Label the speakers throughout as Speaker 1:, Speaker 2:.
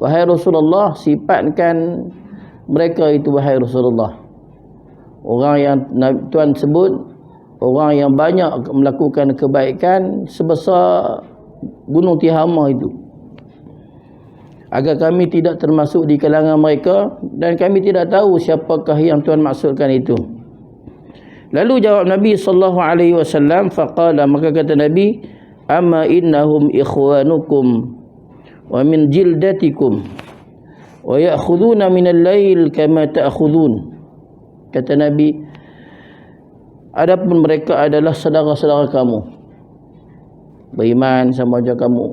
Speaker 1: Wahai Rasulullah, sifatkan mereka itu wahai Rasulullah. Orang yang Tuhan sebut, orang yang banyak melakukan kebaikan sebesar gunung Tihama itu, agar kami tidak termasuk di kalangan mereka, dan kami tidak tahu siapakah yang Tuhan maksudkan itu. Lalu jawab Nabi sallallahu alaihi wasallam, faqala, maka kata Nabi, amma innahum ikhwanukum wa min jildatikum wa ya'khuduna min al-lail kama ta'khudun. Kata Nabi, adapun mereka adalah saudara-saudara kamu, beriman sama macam kamu,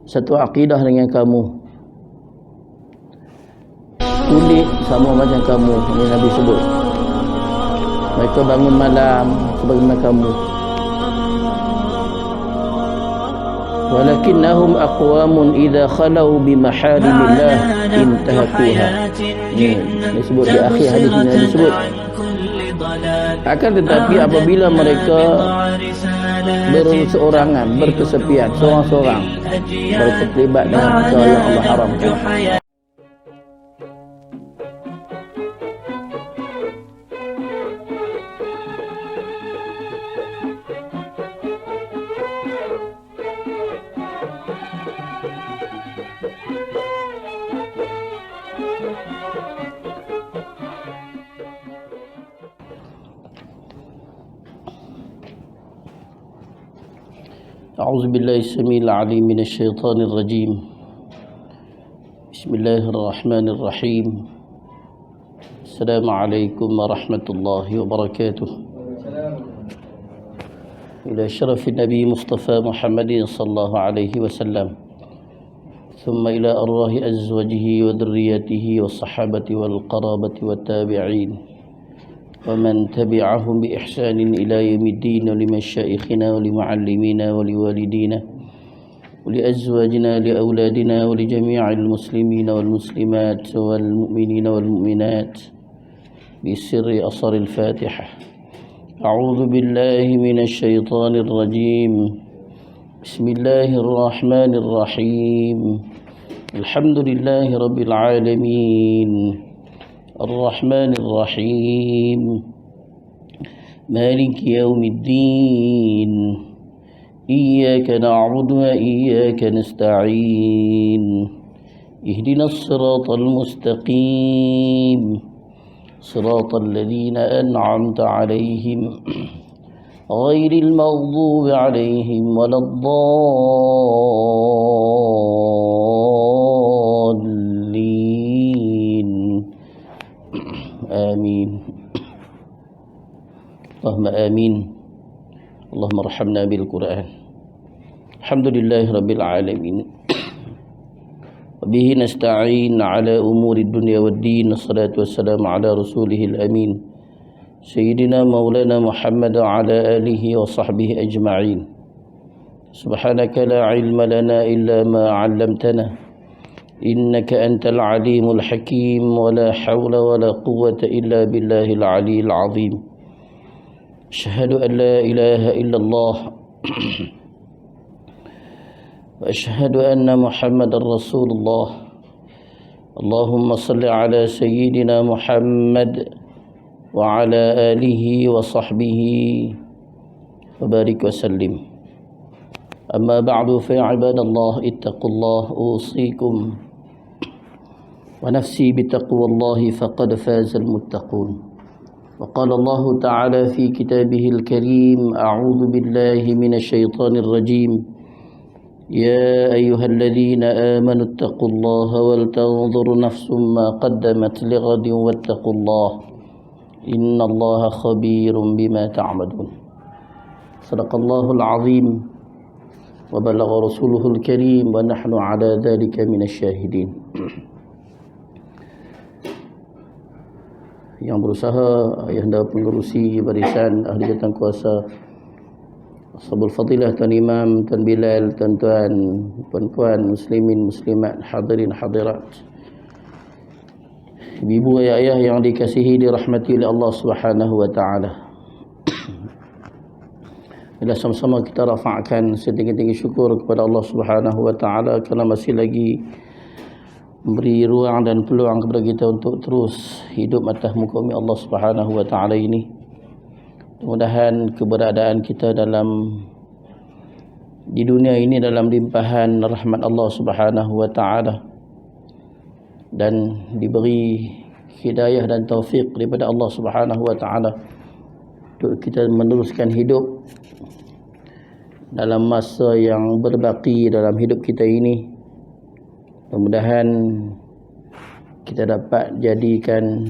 Speaker 1: satu akidah dengan kamu, kulit sama macam kamu. Ini Nabi sebut, mereka bangun malam sebagaimana kamu. Walakinnahum aqwamun idza khalau bi maharimillah intahakuha. Ini disebut di akhir hadis ini disebut. Akan tetapi apabila mereka berseorangan, berkesepian, seorang-seorang, mereka terlibat dengan perkara yang Allah haramkan. أعوذ بالله السميع العليم من الشيطان الرجيم. بسم الله الرحمن الرحيم. السلام عليكم ورحمة الله وبركاته. إلى شرف النبي مصطفى محمد صلى الله عليه وسلم، ثم إلى أرواح أزواجه وذريته والصحابة والقرابة والتابعين ومن تبعهم بإحسان إلى يوم الدين، ولمشايخنا ولمعلمينا ولوالدينا ولأزواجنا لأولادنا ولجميع المسلمين والمسلمات والمؤمنين والمؤمنات بسر أصر الفاتحة. أعوذ بالله من الشيطان الرجيم. بسم الله الرحمن الرحيم. الحمد لله رب العالمين، الرحمن الرحيم، مالك يوم الدين، إياك نعبد وإياك نستعين، اهدنا الصراط المستقيم، صراط الذين أنعمت عليهم غير المغضوب عليهم ولا الضالين. آمين. اللهم آمين. اللهم ارحمنا بالقرآن. الحمد لله رب العالمين، وبه نستعين على أمور الدنيا والدين. الصلاة والسلام على رسوله الأمين سيدنا مولانا محمد وعلى آله وصحبه أجمعين. سبحانك لا علم لنا إلا ما علمتنا، إنك أنت العليم الحكيم، ولا حول ولا قوة إلا بالله العلي العظيم. أشهد أن لا إله إلا الله وأشهد أن محمد رسول الله. اللهم صل على سيدنا محمد وعلى آله وصحبه وبارك وسلم. أما بعد، فيا عباد الله اتقوا الله، أوصيكم ونفسي بتقوى الله، فقد فاز المتقون. وقال الله تعالى في كتابه الكريم: أعوذ بالله من الشيطان الرجيم، يا أيها الذين آمنوا اتقوا الله ولتنظر نفس ما قدمت لغد واتقوا الله إن الله خبير بما تعملون. صدق الله العظيم وبلغ رسوله الكريم ونحن على ذلك من الشاهدين. Yang berusaha, ayahanda pengerusi barisan ahli jawatan kuasa, Ashabul Fadilah, Tuan Imam, Tuan Bilal, tuan-tuan, puan-puan, muslimin, muslimat, hadirin, hadirat, ibu, ayah-ayah yang dikasihi, dirahmati oleh Allah Subhanahu wa taala. Bila sama-sama kita rafa'kan setinggi-tinggi syukur kepada Allah Subhanahu wa taala kerana masih lagi memberi ruang dan peluang kepada kita untuk terus hidup atas muka bumi Allah Subhanahu wa taala ini. Mudah-mudahan keberadaan kita di dunia ini dalam limpahan rahmat Allah Subhanahu wa taala dan diberi hidayah dan taufik daripada Allah Subhanahu wa taala untuk kita meneruskan hidup dalam masa yang berbaki dalam hidup kita ini. Mudah-mudahan kita dapat jadikan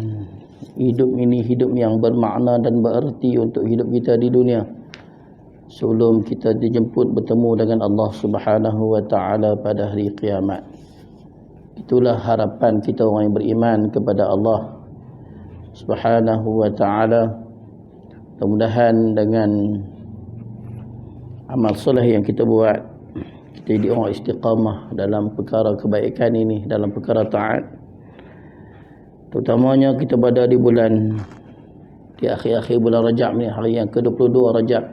Speaker 1: hidup ini hidup yang bermakna dan bererti untuk hidup kita di dunia sebelum kita dijemput bertemu dengan Allah Subhanahu wa taala pada hari kiamat. Itulah harapan kita orang yang beriman kepada Allah Subhanahu wa taala. Mudah-mudahan dengan amal soleh yang kita buat, kita jadi orang istiqamah dalam perkara kebaikan ini, dalam perkara taat. Terutamanya kita berada di akhir-akhir bulan Rajab ni, hari yang ke-22 Rajab.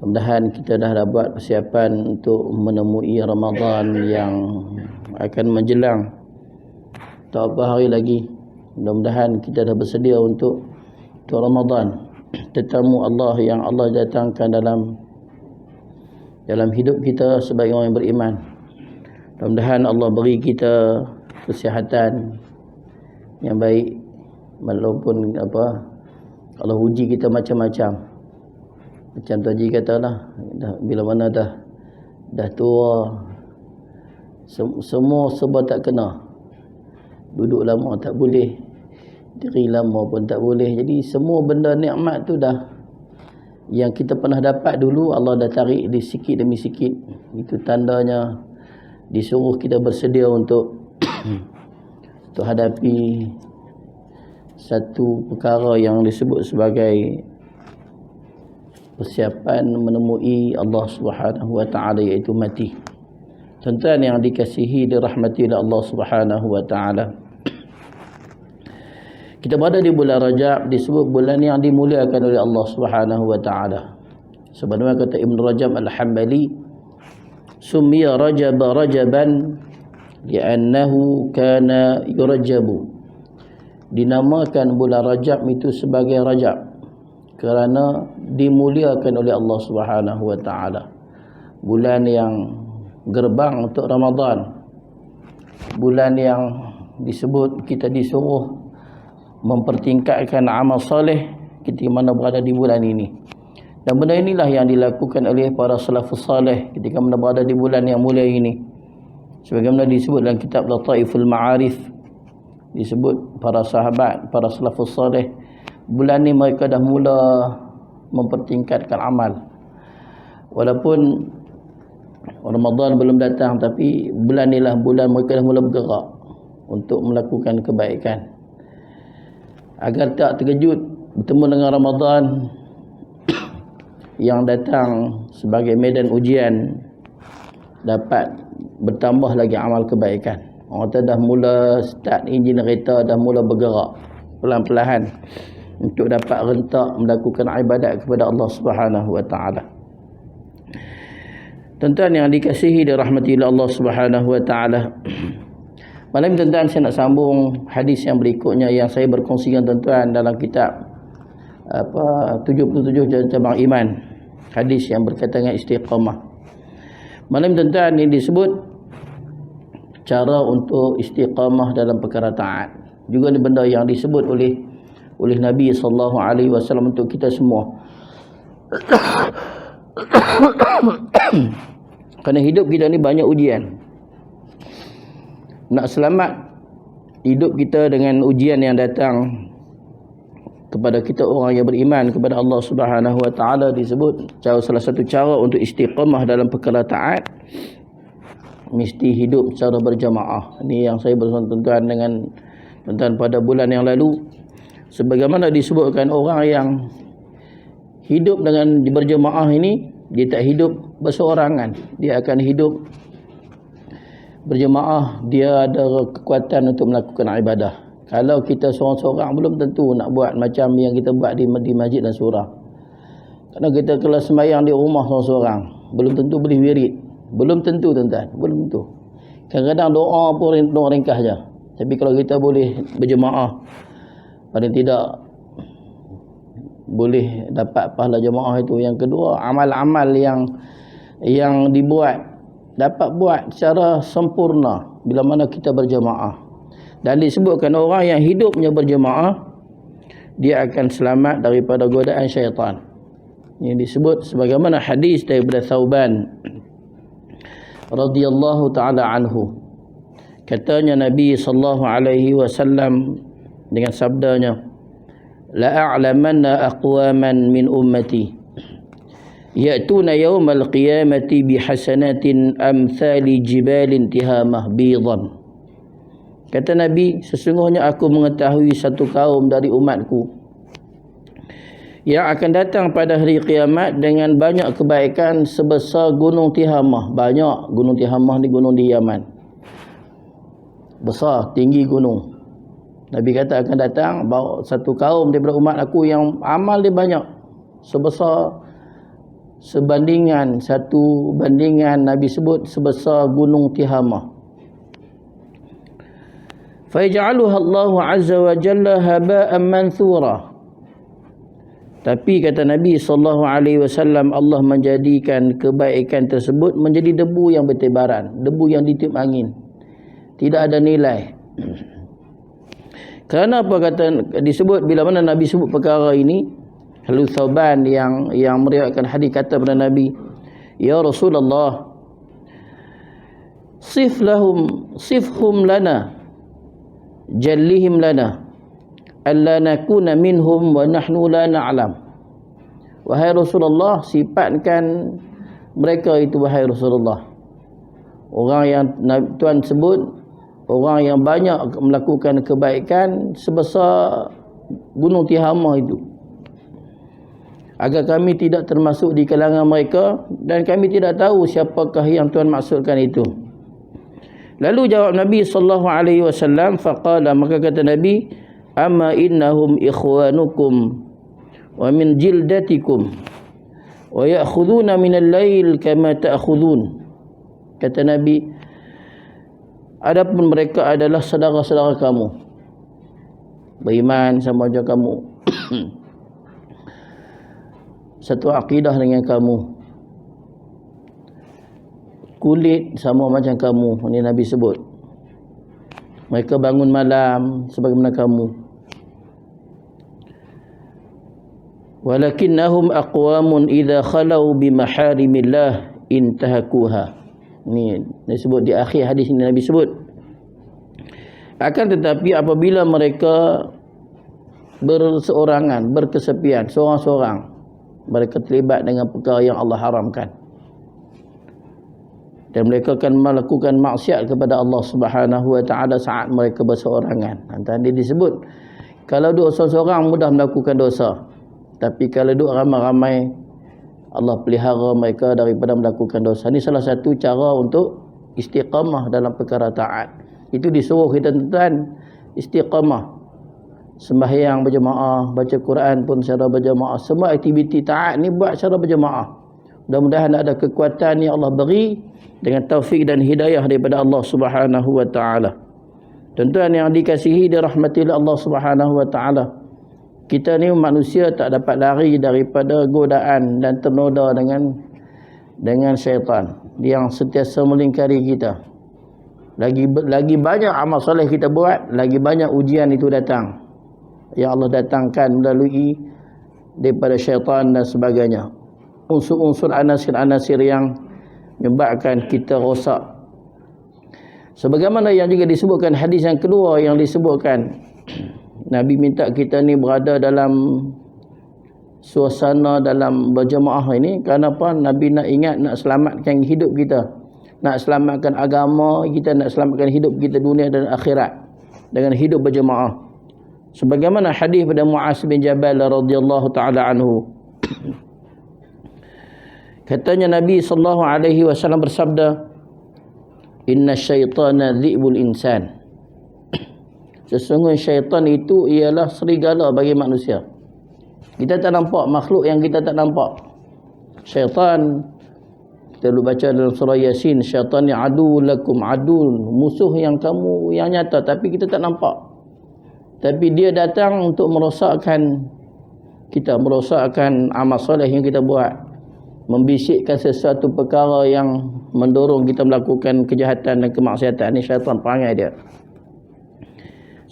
Speaker 1: Mudah-mudahan kita dah dapat persiapan untuk menemui Ramadan yang akan menjelang. Tak apa hari lagi. Mudah-mudahan kita dah bersedia untuk Ramadan, tetamu Allah yang Allah datangkan dalam hidup kita sebagai orang yang beriman. Mudah-mudahan Allah beri kita kesihatan yang baik, walaupun kalau uji kita macam-macam. Macam tu Haji katalah, bila mana dah tua, semua sebab tak kena. Duduk lama tak boleh, diri lama pun tak boleh. Jadi semua benda nikmat tu dah, yang kita pernah dapat dulu, Allah dah tarik di sikit demi sikit. Itu tandanya disuruh kita bersedia untuk hadapi satu perkara yang disebut sebagai persiapan menemui Allah Subhanahu wa taala, iaitu mati. Tuan-tuan yang dikasihi dirahmati oleh Allah Subhanahu wa taala, kita berada di bulan Rajab, disebut bulan yang dimuliakan oleh Allah Subhanahu wa taala. Sebagaimana kata Ibn Rajab Al-Hambali, summiya Rajab Rajaban li'annahu kana yurajjabu. Dinamakan bulan Rajab itu sebagai Rajab kerana dimuliakan oleh Allah Subhanahu wa taala. Bulan yang gerbang untuk Ramadan. Bulan yang disebut kita disuruh mempertingkatkan amal soleh ketika mana berada di bulan ini. Dan benda inilah yang dilakukan oleh para salafus salih ketika mana berada di bulan yang mulia ini. Sebagaimana disebut dalam kitab Lataiful Ma'arif, disebut para sahabat, para salafus salih, bulan ni mereka dah mula mempertingkatkan amal. Walaupun Ramadan belum datang, tapi bulan inilah bulan mereka dah mula bergerak untuk melakukan kebaikan. Agar tak terkejut bertemu dengan Ramadan yang datang sebagai medan ujian, dapat bertambah lagi amal kebaikan. Orang tu dah mula start enjin kereta, dah mula bergerak pelan-pelan untuk dapat rentak melakukan ibadat kepada Allah Subhanahu wa taala. Tuan-tuan yang dikasihi dirahmati oleh Allah Subhanahu wa taala, malam tuan-tuan saya nak sambung hadis yang berikutnya yang saya berkongsi dengan tuan-tuan dalam kitab 77 cabang iman, hadis yang berkaitan dengan istiqamah. Malam tuan-tuan ini disebut cara untuk istiqamah dalam perkara taat. Juga ni benda yang disebut oleh Nabi sallallahu alaihi wasallam untuk kita semua. Kerana hidup kita ni banyak ujian. Nak selamat hidup kita dengan ujian yang datang kepada kita orang yang beriman kepada Allah Subhanahu wa taala, disebut salah satu cara untuk istiqamah dalam perkara taat, mesti hidup secara berjamaah. Ini yang saya bersama tuan-tuan dengan tuan-tuan pada bulan yang lalu. Sebagaimana disebutkan, orang yang hidup dengan berjamaah ini, dia tak hidup berseorangan, dia akan hidup berjemaah. Dia ada kekuatan untuk melakukan ibadah. Kalau kita seorang-seorang, belum tentu nak buat macam yang kita buat di masjid dan surau. Kerana kita kalau sembahyang di rumah seorang-seorang, belum tentu boleh wirid. Belum tentu tuan-tuan, belum tentu. Kadang-kadang doa pun doa ringkas je. Tapi kalau kita boleh berjemaah, paling tidak boleh dapat pahala jemaah itu. Yang kedua, amal-amal yang dibuat dapat buat secara sempurna bila mana kita berjemaah. Dan disebutkan orang yang hidupnya berjemaah, dia akan selamat daripada godaan syaitan. Yang disebut sebagaimana hadis daripada Thauban radhiyallahu taala anhu. Katanya Nabi sallallahu alaihi wasallam dengan sabdanya, la a'lamanna aqwaman min ummati ya'tuna yawmal qiyamati bihasanatin amthali jibalin tihamah bidan. Kata Nabi, sesungguhnya aku mengetahui satu kaum dari umatku yang akan datang pada hari kiamat dengan banyak kebaikan sebesar gunung Tihamah. Banyak gunung Tihamah ni, gunung di Yaman. Besar, tinggi gunung. Nabi kata akan datang bawa satu kaum daripada umat aku yang amal dia banyak. Satu bandingan Nabi sebut sebesar gunung Tihamah. Fa yaj'aluha Allahu 'azza wa jalla haba'an manthura. Tapi kata Nabi SAW, Allah menjadikan kebaikan tersebut menjadi debu yang bertebaran, debu yang ditiup angin, tidak ada nilai. Kerana apa kata disebut bila mana Nabi sebut perkara ini? Lalu Thauban yang meriwayatkan hadis kata kepada Nabi, ya Rasulullah, sifhum lana, jallihim lana, alla nakuna minhum wa nahnu la na'lam. Wahai Rasulullah, sifatkan mereka itu wahai Rasulullah. Orang yang Tuhan sebut, orang yang banyak melakukan kebaikan sebesar gunung Tihamah itu, agar kami tidak termasuk di kalangan mereka, dan kami tidak tahu siapakah yang Tuhan maksudkan itu. Lalu jawab Nabi sallallahu alaihi wasallam, faqala, maka kata Nabi, amma innahum ikhwanukum wa min jildatikum wa ya'khuduna min al-lail kama ta'khudun. Kata Nabi, adapun mereka adalah saudara-saudara kamu, beriman sama macam kamu, satu akidah dengan kamu, kulit sama macam kamu. Ini Nabi sebut. Mereka bangun malam sebagaimana kamu. Walakinnahum aqwamun idza khalau bimaharimillah intahakuha. Ini disebut di akhir hadis ini Nabi sebut. Akan tetapi apabila mereka berseorangan, berkesepian, seorang-seorang, mereka terlibat dengan perkara yang Allah haramkan, dan mereka akan melakukan maksiat kepada Allah Subhanahu wa taala saat mereka berseorangan. Tadi disebut kalau duduk seorang-seorang mudah melakukan dosa, tapi kalau duduk ramai-ramai Allah pelihara mereka daripada melakukan dosa. Ini salah satu cara untuk istiqamah dalam perkara taat. Itu disuruh kita tuan istiqamah. Sembahyang berjemaah, baca Quran pun secara berjemaah. Semua aktiviti taat ni buat secara berjemaah. Mudah-mudahan ada kekuatan yang Allah beri dengan taufik dan hidayah daripada Allah Subhanahu wa taala. Tuan-tuan yang dikasihi dirahmati Allah Subhanahu wa taala, kita ni manusia tak dapat lari daripada godaan dan ternoda dengan syaitan yang sentiasa melingkari kita. Lagi banyak amal soleh kita buat, lagi banyak ujian itu datang yang Allah datangkan melalui daripada syaitan dan sebagainya. Unsur-unsur anasir-anasir yang menyebabkan kita rosak. Sebagaimana yang juga disebutkan hadis yang kedua yang disebutkan, Nabi minta kita ni berada dalam suasana dalam berjemaah ini. Kenapa? Nabi nak ingat, nak selamatkan hidup kita, nak selamatkan agama kita, nak selamatkan hidup kita dunia dan akhirat dengan hidup berjemaah. Sebagaimana hadis pada Muaz bin Jabal radhiyallahu taala anhu. Katanya Nabi sallallahu alaihi wasallam bersabda, inna syaitana dhi'bul insan. Sesungguhnya syaitan itu ialah serigala bagi manusia. Kita tak nampak makhluk yang kita tak nampak. Syaitan, kita dulu baca dalam surah Yasin, syaitan yang adu lakum adun, musuh yang kamu yang nyata tapi kita tak nampak. Tapi dia datang untuk merosakkan kita, merosakkan amal soleh yang kita buat, membisikkan sesuatu perkara yang mendorong kita melakukan kejahatan dan kemaksiatan. Ini syaitan perangai dia.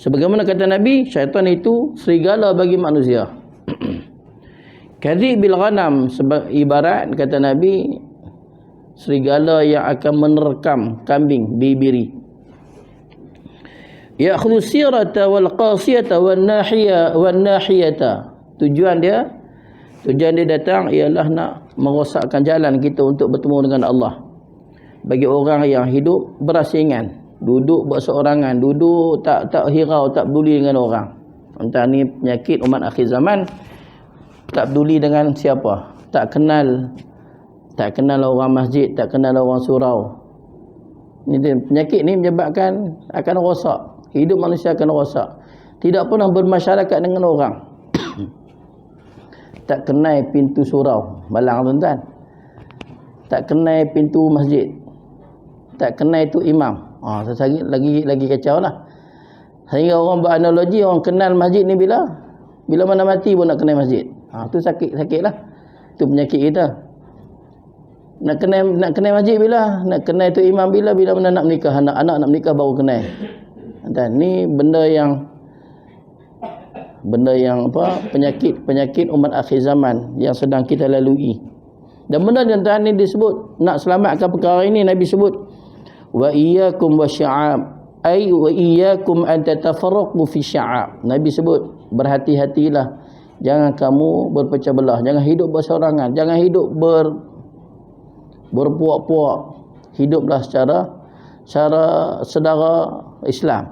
Speaker 1: Sebagaimana kata Nabi, syaitan itu serigala bagi manusia. Kadhib bil ghanam, ibarat kata Nabi, serigala yang akan menerkam kambing, bibiri. Ya'khudhu sirata wal qasiyata wan nahiyata. Tujuan dia datang ialah nak merosakkan jalan kita untuk bertemu dengan Allah. Bagi orang yang hidup berasingan, duduk berseorangan, duduk tak hirau, tak peduli dengan orang. Entah ni penyakit umat akhir zaman, tak peduli dengan siapa, tak kenal orang masjid, tak kenal orang surau. Ini penyakit ni menyebabkan akan rosak, hidup manusia akan rosak. Tidak pernah bermasyarakat dengan orang. Tak kenal pintu surau, malang tuan-tuan. Tak kenal pintu masjid. Tak kenal itu imam. Lagi kacau lah. Sehingga orang beranalogi, orang kenal masjid ni bila mana mati pun nak kenal masjid. Tu sakit lah. Tu penyakit kita. Nak kenal masjid bila? Nak kenal itu imam bila mana nak menikah, anak nak menikah baru kenal. Dan ni benda yang penyakit umat akhir zaman yang sedang kita lalui. Dan benda yang tadi disebut nak selamatkan perkara ini, Nabi sebut wa iyyakum wasya'ab, ay wa iyyakum an tatafarraqu fi sya'ab. Nabi sebut berhati-hatilah, jangan kamu berpecah belah, jangan hidup berseorangan, jangan hidup berpuak-puak. Hiduplah secara saudara Islam.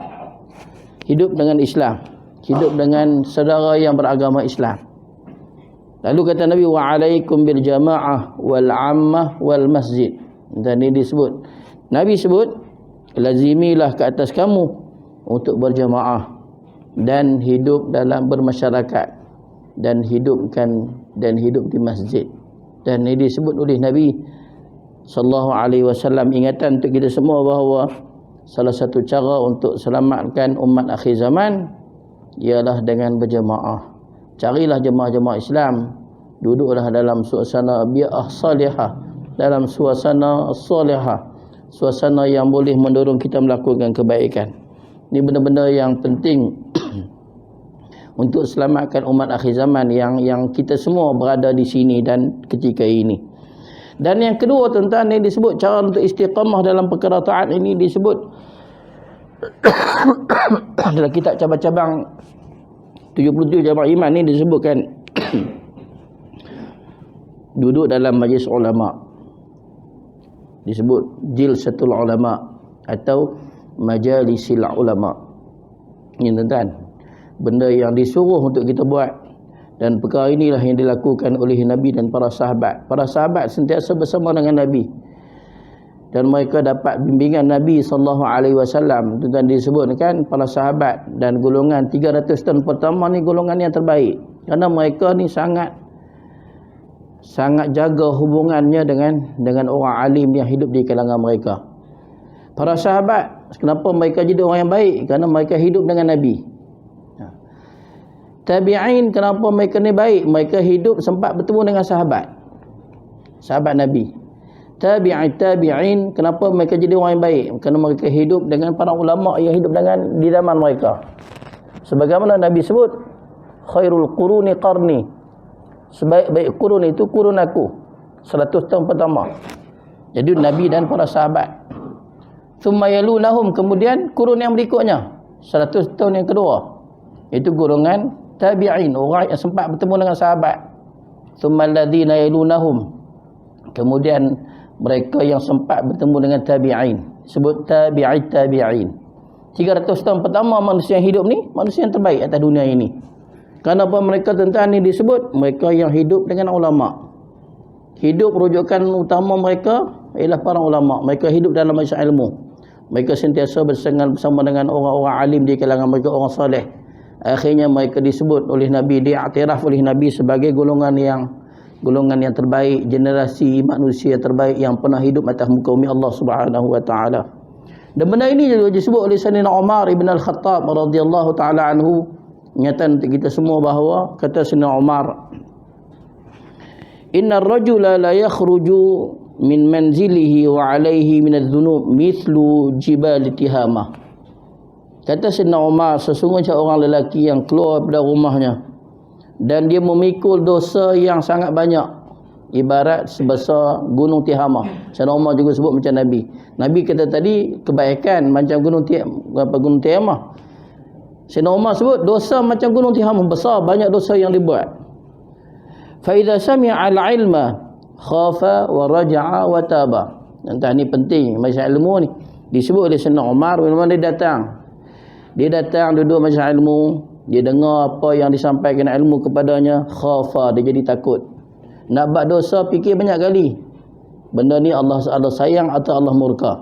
Speaker 1: Hidup dengan Islam, hidup dengan saudara yang beragama Islam. Lalu kata Nabi, wa alaikum bil jamaah wal ammah wal masjid. Dan ini disebut, Nabi sebut, lazimilah ke atas kamu untuk berjamaah dan hidup dalam bermasyarakat dan hidup di masjid. Dan ini disebut oleh Nabi sallallahu alaihi wasallam, ingatan untuk kita semua bahawa salah satu cara untuk selamatkan umat akhir zaman ialah dengan berjamaah. Carilah jemaah-jemaah Islam, duduklah dalam suasana bi'ah salihah, dalam suasana salihah, suasana yang boleh mendorong kita melakukan kebaikan. Ini benda-benda yang penting untuk selamatkan umat akhir zaman yang kita semua berada di sini dan ketika ini. Dan yang kedua tuan-tuan, ini disebut cara untuk istiqamah dalam perkara taat ini disebut dalam kitab cabang-cabang 77 cabang iman ni disebutkan duduk dalam majlis ulama, disebut jilsatul ulama atau majalisil ulama. Ini tuan-tuan, benda yang disuruh untuk kita buat. Dan perkara inilah yang dilakukan oleh Nabi dan para sahabat. Para sahabat sentiasa bersama dengan Nabi. Dan mereka dapat bimbingan Nabi SAW. Dan disebutkan para sahabat dan golongan 300 tahun pertama ni golongan yang terbaik. Kerana mereka ni sangat jaga hubungannya dengan orang alim yang hidup di kalangan mereka. Para sahabat, kenapa mereka jadi orang yang baik? Kerana mereka hidup dengan Nabi. Tabi'in, kenapa mereka ni baik? Mereka hidup sempat bertemu dengan sahabat Nabi. Tabi'in, kenapa mereka jadi orang yang baik? Kerana mereka hidup dengan para ulama yang hidup di zaman mereka. Sebagaimana Nabi sebut, khairul quruni qarni, sebaik-baik kurun itu kurun aku, 100 tahun pertama. Jadi Nabi dan para sahabat. Thumma yalunahum, kemudian kurun yang berikutnya, 100 tahun yang kedua, itu golongan tabi'in, orang yang sempat bertemu dengan sahabat. Thumma alladhina yalunahum, kemudian mereka yang sempat bertemu dengan tabi'in, sebut tabi'in. 300 tahun pertama manusia yang hidup ni, manusia yang terbaik atas dunia ini. Kenapa mereka tentang ni disebut? Mereka yang hidup dengan ulama. Hidup rujukan utama mereka ialah para ulama. Mereka hidup dalam majlis ilmu. Mereka sentiasa bersama dengan orang-orang alim di kalangan mereka, orang soleh. Akhirnya mereka disebut oleh Nabi, diiktiraf oleh Nabi sebagai golongan yang terbaik, generasi manusia terbaik yang pernah hidup atas muka bumi Allah Subhanahu wa taala. Dan benda ini juga disebut oleh Sayyidina Umar ibn Al-Khattab radhiyallahu taala anhu. Nyata untuk kita semua bahawa kata Sayyidina Umar, "Innar rajula la yakhruju min manzilihi wa alayhi min adh-dhunub mithlu jibal Tihamah." Kata Sayyidina Umar, sesungguhnya orang lelaki yang keluar daripada rumahnya dan dia memikul dosa yang sangat banyak, ibarat sebesar gunung Tihamah. Sayyidina Umar juga sebut macam Nabi. Nabi kata tadi kebaikan macam gunung Tihamah. Sayyidina Umar sebut dosa macam gunung Tihamah, besar, banyak dosa yang dibuat. Fa idza sami'a al-ilma khafa wa raja'a wa taba. Entah ni penting masalah ilmu ni. Disebut oleh Sayyidina Umar bila dia datang duduk majlis ilmu, dia dengar apa yang disampaikan ilmu kepadanya, khafa, dia jadi takut. Nak buat dosa fikir banyak kali. Benda ni Allah sayang atau Allah murka.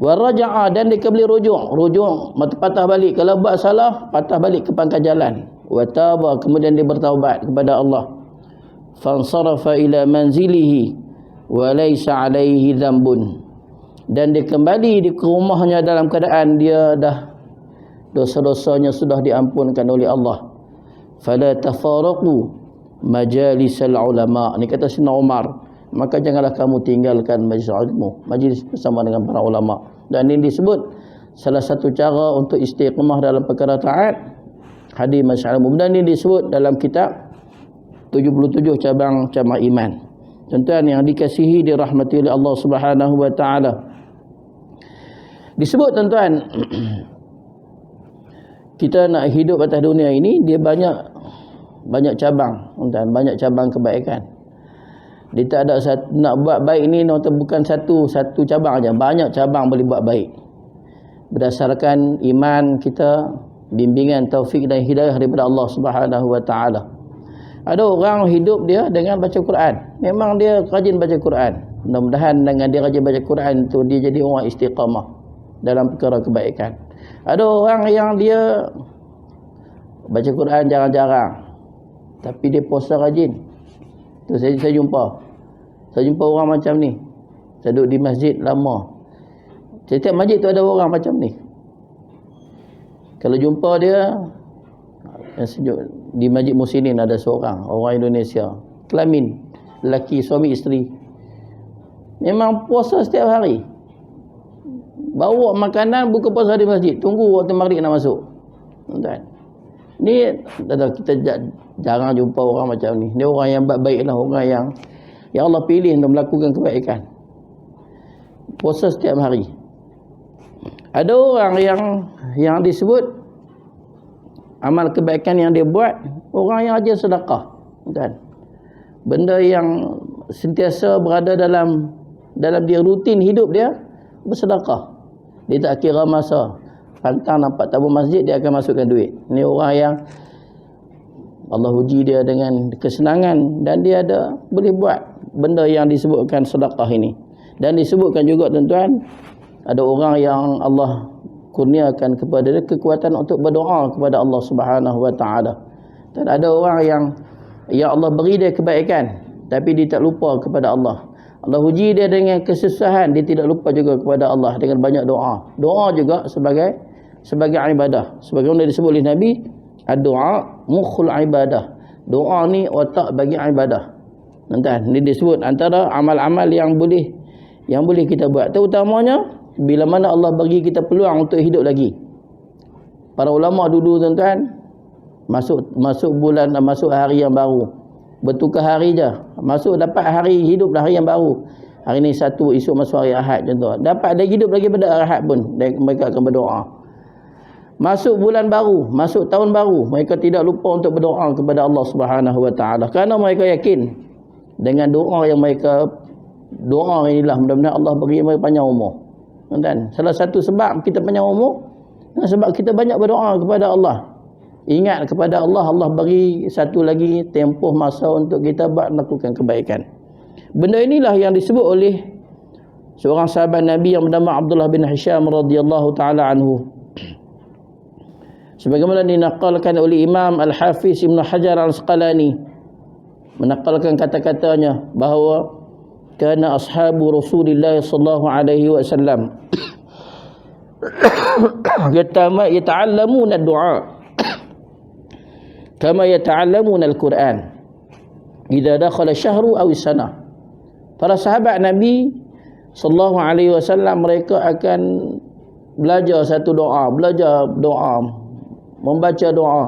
Speaker 1: Wa raja'a, dan dia boleh rujuk patah balik. Kalau buat salah, patah balik ke pangkal jalan. Wa taba, kemudian dia bertaubat kepada Allah. Fansarafa ila manzilihi wa laysa alaihi dhanbun, dan dia kembali ke rumahnya dalam keadaan dia dah dosa-dosanya sudah diampunkan oleh Allah. Fala tafaraqu majalisal ulama. Ni kata Sayyidina Umar, maka janganlah kamu tinggalkan majlis ilmu, majlis bersama dengan para ulama. Dan ini disebut salah satu cara untuk istiqamah dalam perkara taat, hadir majlis ilmu. Dan ini disebut dalam kitab 77 cabang-cabang iman. Tuan-tuan yang dikasihi, dirahmati oleh Allah Subhanahu wa taala. Disebut tuan-tuan, kita nak hidup atas dunia ini, dia banyak cabang, tuan, banyak cabang kebaikan. Dia tak ada nak buat baik ni bukan satu cabang aja, banyak cabang boleh buat baik. Berdasarkan iman kita, bimbingan, taufik dan hidayah daripada Allah Subhanahu wa taala. Ada orang hidup dia dengan baca Quran. Memang dia rajin baca Quran. Mudah-mudahan dengan dia rajin baca Quran tu dia jadi orang istiqamah dalam perkara kebaikan. Ada orang yang dia baca Quran jarang-jarang, tapi dia puasa rajin. Tu saya jumpa orang macam ni. Saya duduk di masjid lama. Setiap masjid tu ada orang macam ni. Kalau jumpa dia di Masjid Muslimin, ada seorang orang Indonesia, kelamin, lelaki, suami isteri, memang puasa setiap hari. Bawa makanan, buka puasa di masjid, tunggu waktu maghrib nak masuk. Tuan, ni kita jarang jumpa orang macam ni. Dia orang yang baik lah, orang yang Allah pilih untuk melakukan kebaikan. Puasa setiap hari. Ada orang yang disebut amal kebaikan yang dia buat, orang yang rajin sedekah. Tuan, benda yang sentiasa berada dalam dia, rutin hidup dia bersedekah. Dia tak kira masa, pantang nampak tabung masjid, dia akan masukkan duit. Ini orang yang Allah uji dia dengan kesenangan, dan dia boleh buat benda yang disebutkan sedekah ini. Dan disebutkan juga tuan-tuan, ada orang yang Allah kurniakan kepada dia kekuatan untuk berdoa kepada Allah Subhanahu wa taala. Dan ada orang yang Allah beri dia kebaikan, tapi dia tak lupa kepada Allah. Allah uji dia dengan kesusahan, dia tidak lupa juga kepada Allah dengan banyak doa. Doa juga sebagai ibadah. Sebagaimana disebut oleh Nabi, ad-du'a mukhul ibadah. Doa ni otak bagi ibadah. Tuan, ini disebut antara amal-amal yang boleh kita buat. Terutamanya bila mana Allah bagi kita peluang untuk hidup lagi. Para ulama dulu tuan-tuan, masuk bulan, masuk hari yang baru, bertukar hari je, masuk dapat hari, hidup hari yang baru. Hari ni satu, esok masuk hari Ahad contoh, dapat dia hidup lagi pada Ahad pun, mereka akan berdoa. Masuk bulan baru, masuk tahun baru, mereka tidak lupa untuk berdoa kepada Allah Subhanahu wa taala, kerana mereka yakin dengan doa yang mereka doa inilah mudah-mudahan Allah bagi mereka panjang umur. Dan salah satu sebab kita panjang umur, sebab kita banyak berdoa kepada Allah. Ingat kepada Allah, Allah bagi satu lagi tempoh masa untuk kita melakukan kebaikan. Benda inilah yang disebut oleh seorang sahabat Nabi yang bernama Abdullah bin Hisham radhiyallahu taala anhu. Sebagaimana dinakalkan oleh Imam Al-Hafiz Ibn Hajar Al-Asqalani, menakalkan kata-katanya bahawa kana ashabu Rasulillah sallallahu alaihi wasallam yata'allamuna ad-du'a kama yata'allamuna al-Quran idza dakhala syahru aw sana. Para sahabat Nabi sallallahu alaihi wasallam mereka akan belajar satu doa, membaca doa.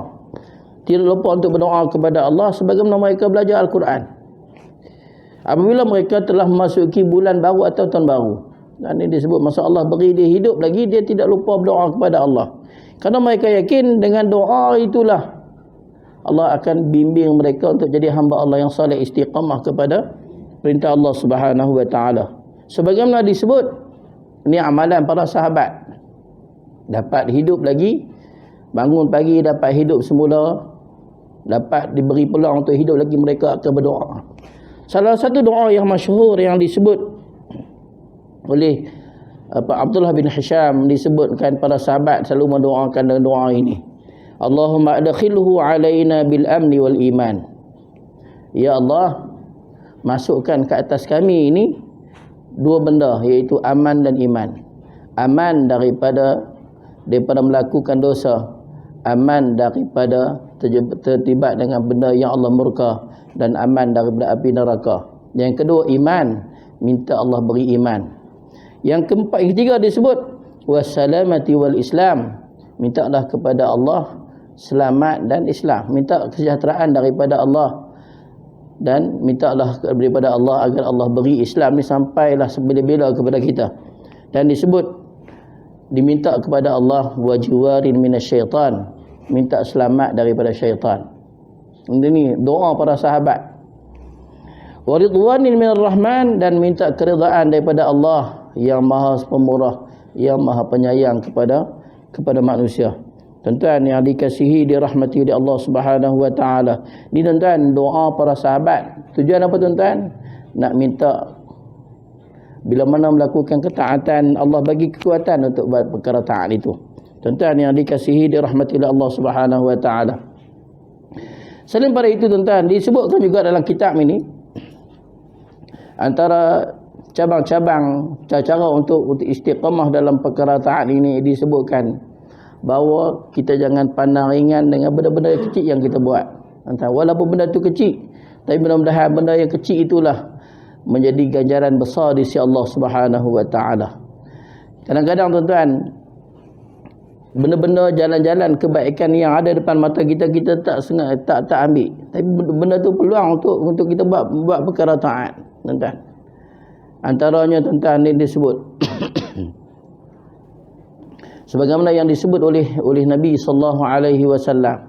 Speaker 1: Tidak lupa untuk berdoa kepada Allah sebagaimana mereka belajar Al-Quran apabila mereka telah memasuki bulan baru atau tahun baru. Dan ini disebut masa Allah beri dia hidup lagi, dia tidak lupa berdoa kepada Allah, kerana mereka yakin dengan doa itulah Allah akan bimbing mereka untuk jadi hamba Allah yang saleh, istiqamah kepada perintah Allah Subhanahu wa taala. Sebagaimana disebut, ini amalan para sahabat, dapat hidup lagi, bangun pagi dapat hidup semula, dapat diberi peluang untuk hidup lagi, mereka akan berdoa. Salah satu doa yang masyhur yang disebut oleh Abdullah bin Hisham, disebutkan para sahabat selalu mendoakan dengan doa ini, Allahumma adkhilhu alaina bil amni wal iman. Ya Allah, masukkan ke atas kami ini dua benda, iaitu aman dan iman. Aman daripada melakukan dosa, aman daripada terlibat dengan benda yang Allah murka, dan aman daripada api neraka. Yang kedua iman, minta Allah beri iman. Yang keempat, yang ketiga disebut wassalamati wal Islam, mintalah kepada Allah selamat dan Islam, minta kesejahteraan daripada Allah, dan mintalah daripada Allah agar Allah beri Islam ni sampailah sebila-bila kepada kita. Dan disebut diminta kepada Allah wajiwarin minasyaitan, minta selamat daripada syaitan. Ini doa para sahabat. Waridwanin minar rahman, dan minta keridaan daripada Allah yang maha pemurah, yang maha penyayang kepada manusia. Tuan-tuan yang dikasihi, dirahmati oleh Allah Subhanahu wa taala. Ini tuan-tuan doa para sahabat. Tujuan apa tuan-tuan? Nak minta bila mana melakukan ketaatan, Allah bagi kekuatan untuk buat perkara taat itu. Tuan-tuan yang dikasihi, dirahmati oleh Allah Subhanahu wa taala. Selain pada itu tuan-tuan, disebutkan juga dalam kitab ini, antara cabang-cabang cara untuk istiqamah dalam perkara taat ini, disebutkan bahawa kita jangan pandang ringan dengan benda-benda yang kecil yang kita buat. Walaupun benda itu kecil, tapi mudah-mudahan benda yang kecil itulah menjadi ganjaran besar di sisi Allah Subhanahu wa taala. Kadang-kadang tuan-tuan, benda-benda jalan-jalan kebaikan yang ada depan mata kita, kita tak ambil. Tapi benda tu peluang untuk kita buat perkara taat, tuan-tuan. Antaranya tuan-tuan ini disebut sebagaimana yang disebut oleh Nabi sallallahu alaihi wasallam,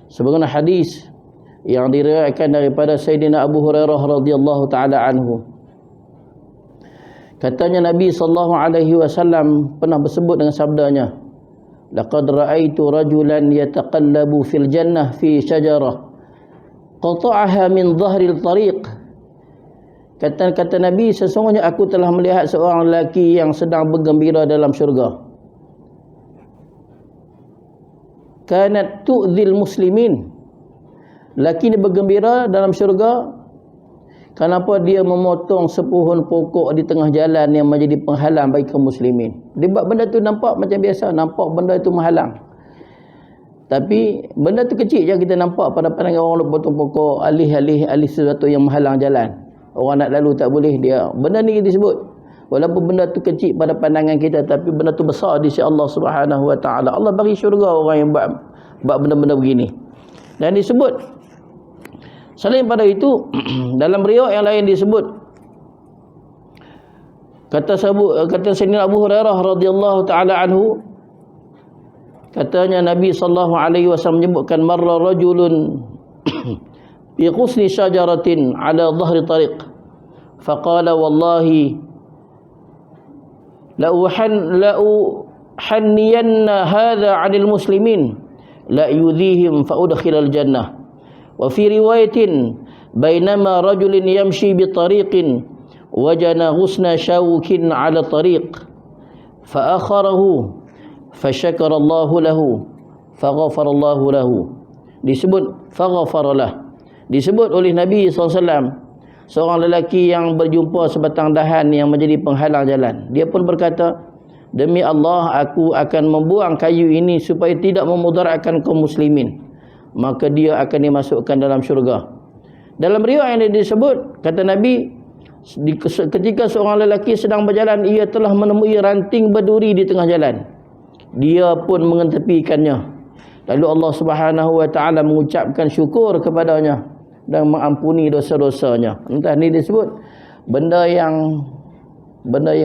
Speaker 1: sebagaimana hadis yang diriwayatkan daripada Sayyidina Abu Hurairah radhiyallahu taala anhu. Katanya Nabi sallallahu alaihi wasallam pernah bersebut dengan sabdanya, laqad ra'aitu rajulan yataqallabu fil jannah fi syajarah qata'aha min dhahril tariq. Kata Nabi, sesungguhnya aku telah melihat seorang lelaki yang sedang bergembira dalam syurga. Kanat tu'dhil muslimin, lelaki ni bergembira dalam syurga. Kenapa? Dia memotong sepuhun pokok di tengah jalan yang menjadi penghalang bagi kaum muslimin. Dia buat benda tu nampak macam biasa, nampak benda itu menghalang, tapi benda tu kecil je kita nampak pada pandangan orang potong pokok, alih sesuatu yang menghalang jalan. Orang nak lalu tak boleh, dia benda ni disebut, walaupun benda tu kecil pada pandangan kita, tapi benda tu besar di sisi Allah Subhanahu wa taala. Allah bagi syurga orang yang buat benda-benda begini. Dan disebut selain pada itu dalam riwayat yang lain disebut, kata Sayyidina Abu Hurairah radhiyallahu taala anhu, katanya Nabi sallallahu alaihi wasallam menyebutkan, marra rajulun bi ghusni syajaratin ala dhahri tariq faqala wallahi la uhanniyanna hadha 'anil muslimin la yudhihim fa udkhilal jannah. Wa fi riwayatin bainama rajulin yamshi bi tariqin wajana ghusna shawkin 'ala tariq fa akharahu fa syakara Allahu lahu Faghafarallahu lahu. Disebut faghafaralah. Disebut oleh Nabi SAW, seorang lelaki yang berjumpa sebatang dahan yang menjadi penghalang jalan. Dia pun berkata, demi Allah, aku akan membuang kayu ini supaya tidak memudaratkan kaum muslimin. Maka dia akan dimasukkan dalam syurga. Dalam riwayat yang disebut, kata Nabi, ketika seorang lelaki sedang berjalan, ia telah menemui ranting berduri di tengah jalan. Dia pun mengetepikannya. Lalu Allah Subhanahu wa taala mengucapkan syukur kepadanya dan mengampuni dosa-dosanya. Entah ni disebut benda yang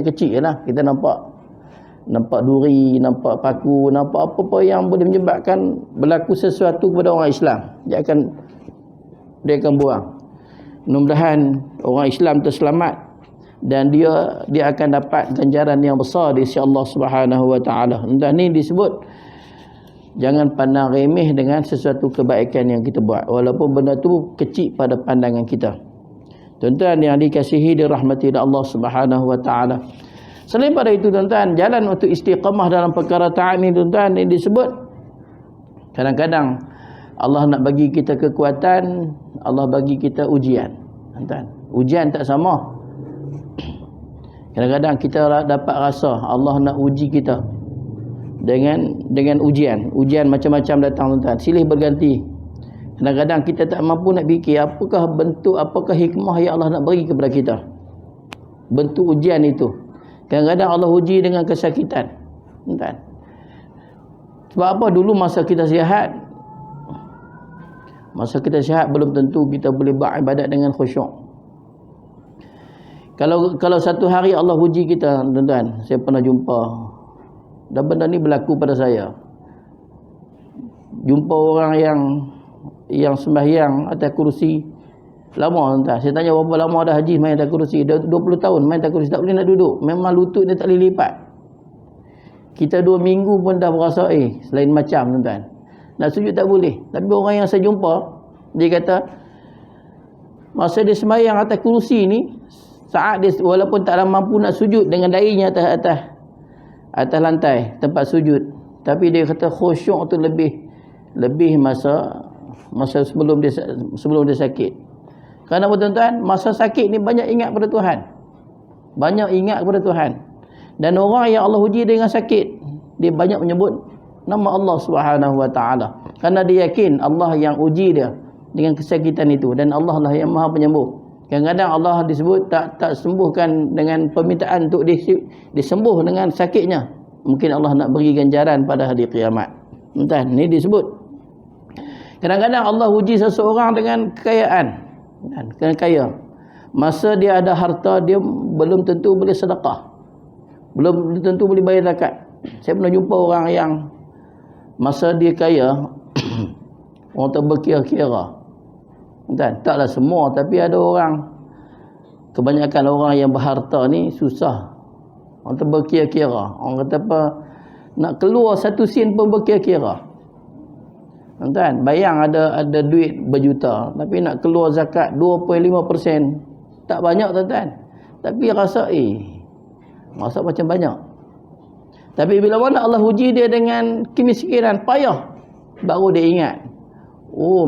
Speaker 1: kecil lah. Kita nampak duri, nampak paku, nampak apa-apa yang boleh menyebabkan berlaku sesuatu kepada orang Islam. Dia akan buang. Mudah-mudahan orang Islam terselamat dan dia akan dapat ganjaran yang besar di sisi Allah Subhanahu wa taala. Entah ni disebut jangan pandang remeh dengan sesuatu kebaikan yang kita buat, walaupun benda tu kecil pada pandangan kita. Tuan-tuan yang dikasihi dirahmati Allah Subhanahu wa taala. Selain pada itu tuan-tuan, jalan untuk istiqamah dalam perkara taat ni tuan-tuan, ini disebut kadang-kadang Allah nak bagi kita kekuatan, Allah bagi kita ujian. Tuan-tuan, ujian tak sama. Kadang-kadang kita dapat rasa Allah nak uji kita dengan ujian macam-macam datang tuan-tuan, silih berganti. Kadang-kadang kita tak mampu nak fikir apakah bentuk, apakah hikmah yang Allah nak bagi kepada kita. Bentuk ujian itu, kadang-kadang Allah uji dengan kesakitan, tuan-tuan. Sebab apa? Dulu masa kita sihat belum tentu kita boleh beribadat dengan khusyuk. Kalau satu hari Allah uji kita, tuan-tuan, saya pernah jumpa, dan benda ni berlaku pada saya. Jumpa orang yang sembahyang atas kursi lama, tuan-tuan. Saya tanya berapa lama dah haji main atas kursi. Dah 20 tahun main atas kursi, tak boleh nak duduk. Memang lutut dia tak boleh lipat. Kita 2 minggu pun dah berasa selain macam, tuan-tuan. Nak sujud tak boleh. Tapi orang yang saya jumpa, dia kata masa dia sembahyang atas kursi ni, saat dia walaupun tak mampu nak sujud dengan dahinya atas lantai tempat sujud, tapi dia kata khusyuk tu lebih masa sebelum dia sakit. Kerana apa tuan-tuan? Masa sakit ni banyak ingat pada Tuhan. Dan orang yang Allah uji dengan sakit, dia banyak menyebut nama Allah Subhanahu wa taala. Kerana dia yakin Allah yang uji dia dengan kesakitan itu, dan Allah lah yang Maha Penyembuh. Kadang-kadang Allah disebut tak sembuhkan dengan permintaan untuk disembuh dengan sakitnya. Mungkin Allah nak beri ganjaran pada hari kiamat. Entah, ni disebut. Kadang-kadang Allah uji seseorang dengan kekayaan. Dengan kaya. Masa dia ada harta, dia belum tentu boleh sedekah. Belum tentu boleh bayar zakat. Saya pernah jumpa orang yang masa dia kaya, orang tak berkira-kira. Taklah semua, tapi ada orang, kebanyakan orang yang berharta ni susah. Orang tu berkira-kira. Orang kata apa, nak keluar 1 sen pun berkira-kira. Tuan, bayang ada duit berjuta, tapi nak keluar zakat 2.5%, tak banyak tuan. Tapi rasa macam banyak. Tapi bila mana Allah uji dia dengan kemiskinan, payah, baru dia ingat.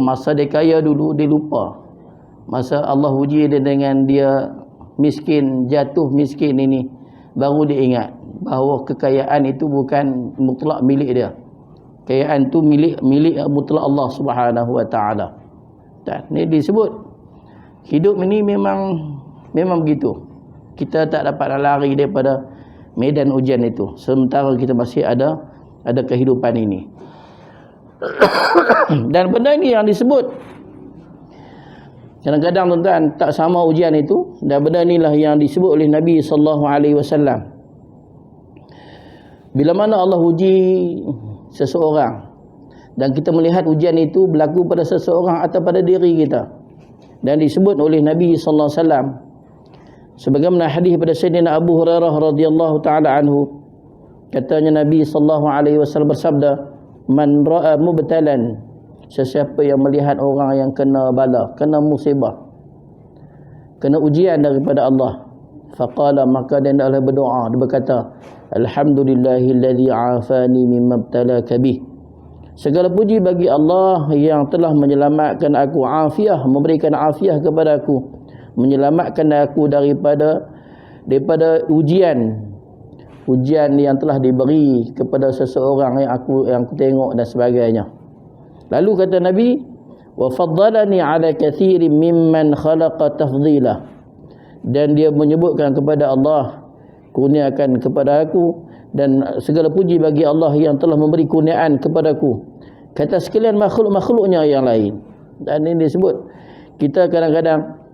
Speaker 1: Masa dia kaya dulu, dia lupa. Masa Allah uji dia dengan dia miskin, jatuh miskin ini, baru dia ingat bahawa kekayaan itu bukan mutlak milik dia. Kekayaan itu milik mutlak Allah Subhanahu wa taala. Ini disebut hidup ini memang begitu. Kita tak dapat lari daripada medan ujian itu sementara kita masih ada kehidupan ini. Dan benda ini yang disebut kadang-kadang tuan-tuan tak sama ujian itu, dan benda inilah yang disebut oleh Nabi sallallahu alaihi wasallam. Bila mana Allah uji seseorang dan kita melihat ujian itu berlaku pada seseorang atau pada diri kita, dan disebut oleh Nabi sallallahu alaihi wasallam sebagaimana hadis pada Sayyidina Abu Hurairah radhiyallahu taala anhu, katanya Nabi sallallahu alaihi wasallam bersabda, man ra'a mubtalan, sesiapa yang melihat orang yang kena bala, kena musibah, kena ujian daripada Allah, faqala, maka dia hendaklah berdoa, dia berkata, alhamdulillahilladzi afani mimma ibtalaka bih, Segala puji bagi Allah yang telah menyelamatkan aku, afiah, memberikan afiah kepada aku, menyelamatkan aku daripada ujian yang telah diberi kepada seseorang yang aku tengok dan sebagainya. Lalu kata Nabi, wa faddalani ala kathirin mimman khalaqa tafdila, dan dia menyebutkan kepada Allah, kurniakan kepada aku, dan segala puji bagi Allah yang telah memberi kurniaan kepadaku kata sekalian makhluk-makhluknya yang lain. Dan ini disebut, kita kadang-kadang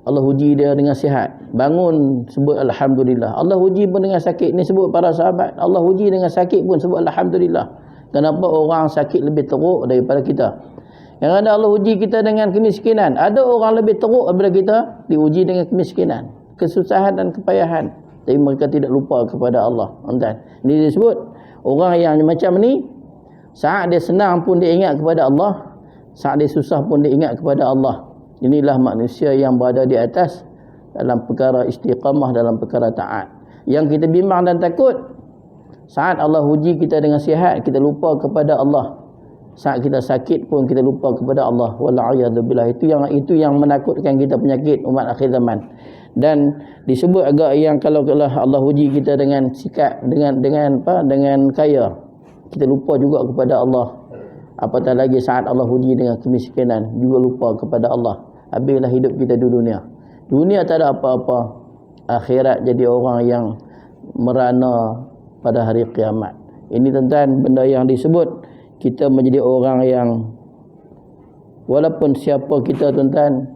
Speaker 1: Allah uji dia dengan sihat, bangun sebut Alhamdulillah. Allah uji pun dengan sakit, ni sebut para sahabat, Allah uji dengan sakit pun sebut Alhamdulillah. Kenapa orang sakit lebih teruk daripada kita? Yang ada Allah uji kita dengan kemiskinan, ada orang lebih teruk daripada kita diuji dengan kemiskinan, kesusahan dan kepayahan, tapi mereka tidak lupa kepada Allah. Ini disebut orang yang macam ni, saat dia senang pun dia ingat kepada Allah, saat dia susah pun dia ingat kepada Allah. Inilah manusia yang berada di atas dalam perkara istiqamah, dalam perkara taat. Yang kita bimbang dan takut, saat Allah uji kita dengan sihat, kita lupa kepada Allah. Saat kita sakit pun kita lupa kepada Allah. Wala'iyadzubillah. Itu yang menakutkan kita, penyakit umat akhir zaman. Dan disebut agak yang kalau Allah uji kita dengan sikap, dengan kaya, kita lupa juga kepada Allah. Apatah lagi saat Allah uji dengan kemiskinan, juga lupa kepada Allah. Habislah hidup kita di dunia. Dunia tak ada apa-apa, akhirat jadi orang yang merana pada hari kiamat. Ini tentang benda yang disebut kita menjadi orang yang, walaupun siapa kita tuan-tuan,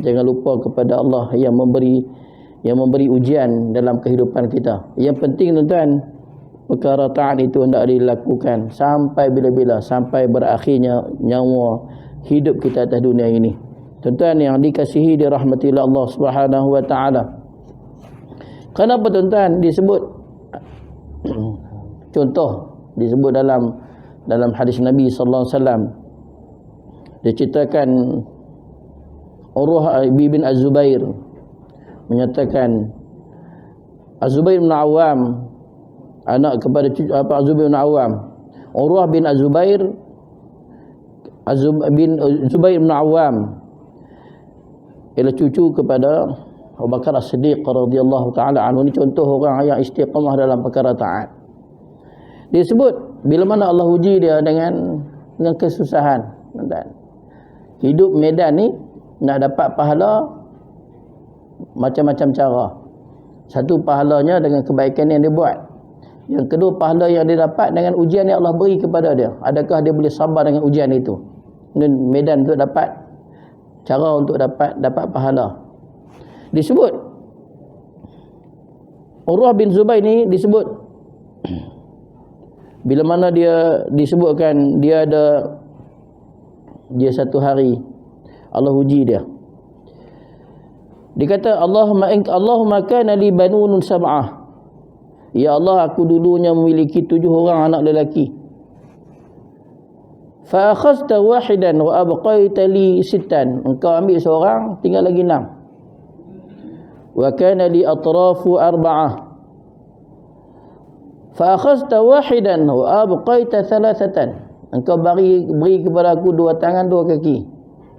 Speaker 1: jangan lupa kepada Allah yang memberi ujian dalam kehidupan kita. Yang penting tuan-tuan, perkara taat itu hendak dilakukan sampai bila-bila, sampai berakhirnya nyawa hidup kita atas dunia ini. Tuan-tuan yang dikasihi, dirahmati Allah Subhanahu wa taala. Kenapa tuan-tuan disebut contoh disebut dalam hadis Nabi sallallahu alaihi wasallam, diceritakan Urwah bin Az-Zubair menyatakan, Az-Zubair bin Awam, anak kepada Az-Zubair bin Awam, Urwah bin Az-Zubair bin Zubair bin Awam ialah cucu kepada Abu Bakar As-Siddiq radhiyallahu taala anhu. Ini contoh orang yang istiqamah dalam perkara taat. Dia sebut bila mana Allah uji dia dengan kesusahan, dan hidup medan ni nak dapat pahala macam-macam cara. Satu, pahalanya dengan kebaikan yang dia buat. Yang kedua, pahala yang dia dapat dengan ujian yang Allah beri kepada dia. Adakah dia boleh sabar dengan ujian itu? Dan medan untuk dapat, cara untuk dapat pahala. Disebut Urwah bin Zubair ni disebut bila mana dia disebutkan dia satu hari Allah uji dia. Dia kata, Allahumma kana li banun sab'ah. Ya Allah, aku dulunya memiliki 7 orang anak lelaki. Fa akhadta wahidan wa abqaita li 6. Engkau ambil seorang, tinggal lagi 6. Wa kana li atrafu 4. Fa akhadta wahidan wa abqaita 3. Engkau beri kepada aku 2 tangan 2 kaki.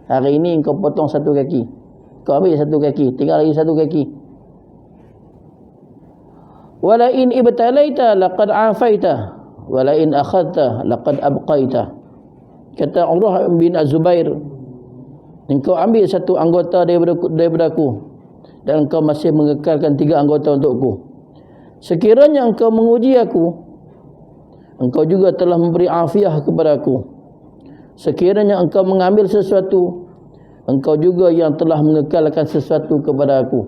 Speaker 1: Hari ini engkau potong 1 kaki. Kau ambil 1 kaki, tinggal lagi 1 kaki. Wala in ibtalaita laqad afaita wala in akhadta laqad abqaita. Kata Urwah bin Az-Zubair, engkau ambil 1 anggota daripada aku dan engkau masih mengekalkan 3 anggota untukku. Sekiranya engkau menguji aku, engkau juga telah memberi afiah kepada aku. Sekiranya engkau mengambil sesuatu, engkau juga yang telah mengekalkan sesuatu kepada aku.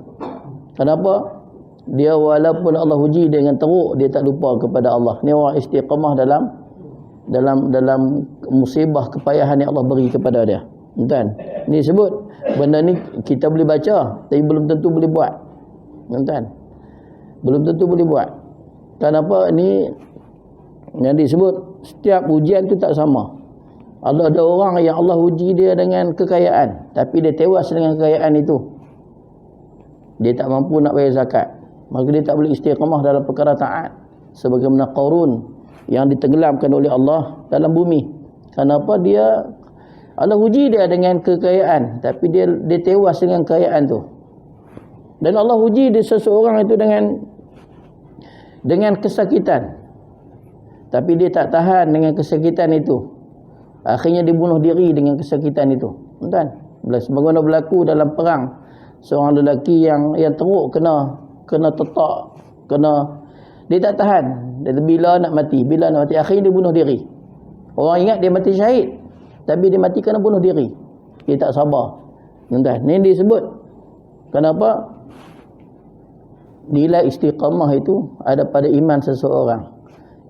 Speaker 1: Kenapa? Dia walaupun Allah uji dengan teruk, dia tak lupa kepada Allah. Ni orang istiqamah dalam musibah, kepayahan yang Allah beri kepada dia. Tuan, ni sebut benda ni kita boleh baca, tapi belum tentu boleh buat. Tuan, belum tentu boleh buat. Kenapa? Ni yang disebut setiap ujian tu tak sama. Ada orang yang Allah uji dia dengan kekayaan, tapi dia tewas dengan kekayaan itu. Dia tak mampu nak bayar zakat, maka dia tak boleh istiqamah dalam perkara taat. Sebagaimana Qarun yang ditenggelamkan oleh Allah dalam bumi. Kenapa? Allah uji dia dengan kekayaan, tapi dia tewas dengan kekayaan tu. Dan Allah uji dia seseorang itu dengan kesakitan, tapi dia tak tahan dengan kesakitan itu. Akhirnya dia bunuh diri dengan kesakitan itu. Tuan, sebagaimana berlaku dalam perang, seorang lelaki yang teruk kena tetak, dia tak tahan. Dia bila nak mati, akhirnya dia bunuh diri. Orang ingat dia mati syahid, tapi dia mati kerana bunuh diri. Dia tak sabar. Tuan, ni disebut. Kenapa? Nilai istiqamah itu ada pada iman seseorang.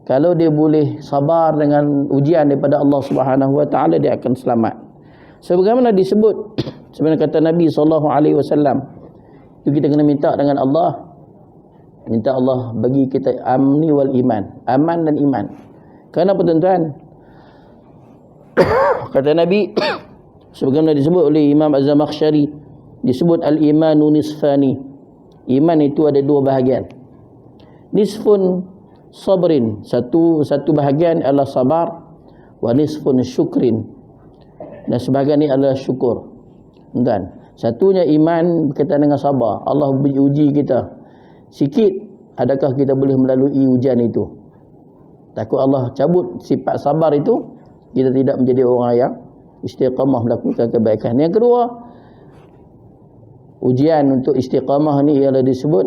Speaker 1: Kalau dia boleh sabar dengan ujian daripada Allah Subhanahu Wa Taala, dia akan selamat. Sebagaimana disebut, sebenarnya kata Nabi SAW, itu kita kena minta dengan Allah. Minta Allah bagi kita amni wal iman, aman dan iman. Kenapa tuan-tuan? Kata Nabi, sebagaimana disebut oleh Imam Az-Zamakhsyari, disebut al-imanu nisfani. Iman itu ada dua bahagian. Nisfun sabrin, satu bahagian adalah sabar, wa nisfun syukrin, dan sebahagian ini adalah syukur. Dan satunya iman berkaitan dengan sabar. Allah uji kita sikit, adakah kita boleh melalui ujian itu? Takut Allah cabut sifat sabar itu, kita tidak menjadi orang yang istiqamah melakukan kebaikan. Yang kedua, ujian untuk istiqamah ni ialah disebut